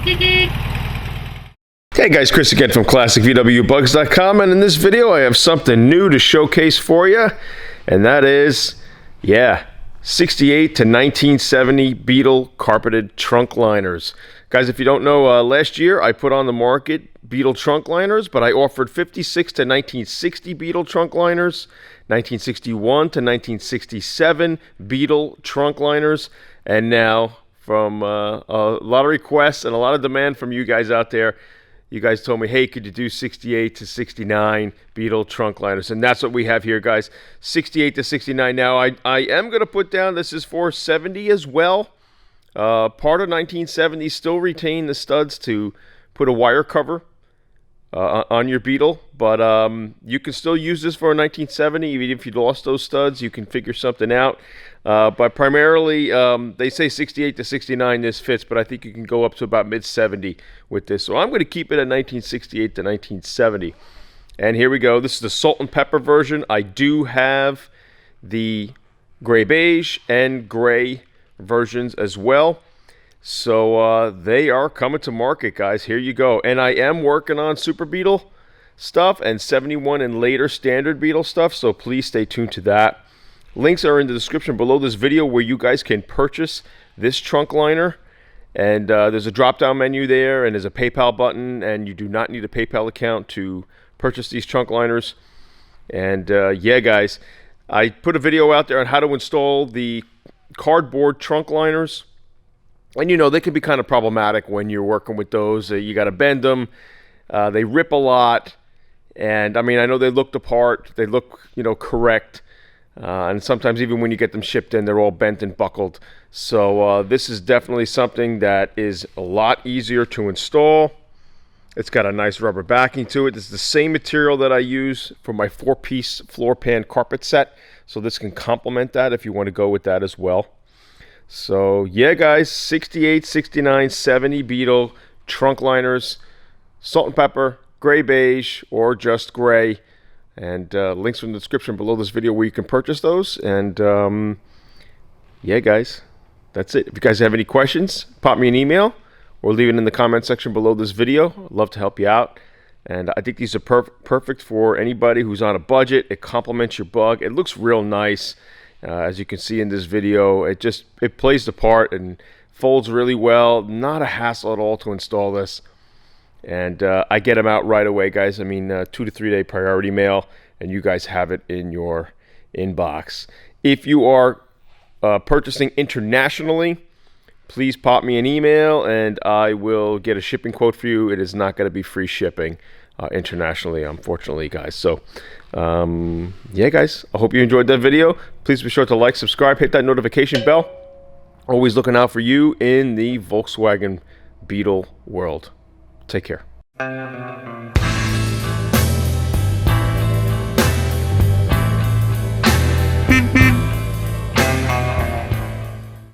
Hey guys, Chris again from ClassicVWBugs.com, and in this video I have something new to showcase for you, and that is, 68 to 1970 Beetle Carpeted Trunk Liners. Guys, if you don't know, last year I put on the market Beetle Trunk Liners, but I offered 56 to 1960 Beetle Trunk Liners, 1961 to 1967 Beetle Trunk Liners, and now from a lot of requests and a lot of demand from you guys out there, you guys told me, hey, could you do 68 to 69 Beetle Trunk Liners? And that's what we have here, guys. 68 to 69. Now, I am going to put down, this is for 70 as well. Part of 1970 still retain the studs to put a wire cover on your Beetle. But you can still use this for a 1970. Even if you lost those studs, you can figure something out. But primarily, they say 68 to 69 this fits, but I think you can go up to about mid-70 with this. So I'm going to keep it at 1968 to 1970. And here we go. This is the salt and pepper version. I do have the gray beige and gray versions as well. So they are coming to market, guys. Here you go. And I am working on Super Beetle stuff and 71 and later standard Beetle stuff, so please stay tuned to that. Links are in the description below this video where you guys can purchase this trunk liner. And there's a drop-down menu there, and there's a PayPal button, and you do not need a PayPal account to purchase these trunk liners. And yeah, guys, I put a video out there on how to install the cardboard trunk liners. And you know, they can be kind of problematic when you're working with those. You got to bend them. They rip a lot. And I mean, I know they look the part. They look, you know, correct. And sometimes even when you get them shipped in, they're all bent and buckled. So this is definitely something that is a lot easier to install. It's got a nice rubber backing to it. This is the same material that I use for my 4-piece floor pan carpet set. So this can complement that if you want to go with that as well. So yeah, guys, 68, 69, 70 Beetle trunk liners, salt and pepper, gray beige, or just gray. And links in the description below this video where you can purchase those. And yeah, guys, that's it. If you guys have any questions, pop me an email or leave it in the comment section below this video. I'd love to help you out. And I think these are perfect for anybody who's on a budget. It complements your bug. It looks real nice. As you can see in this video, it plays the part and folds really well. Not a hassle at all to install this. And I get them out right away, guys. I mean, 2 to 3 day priority mail, and you guys have it in your inbox. If you are purchasing internationally, please pop me an email, and I will get a shipping quote for you. It is not going to be free shipping internationally, unfortunately, guys. So, yeah, guys, I hope you enjoyed that video. Please be sure to like, subscribe, hit that notification bell. Always looking out for you in the Volkswagen Beetle world. Take care.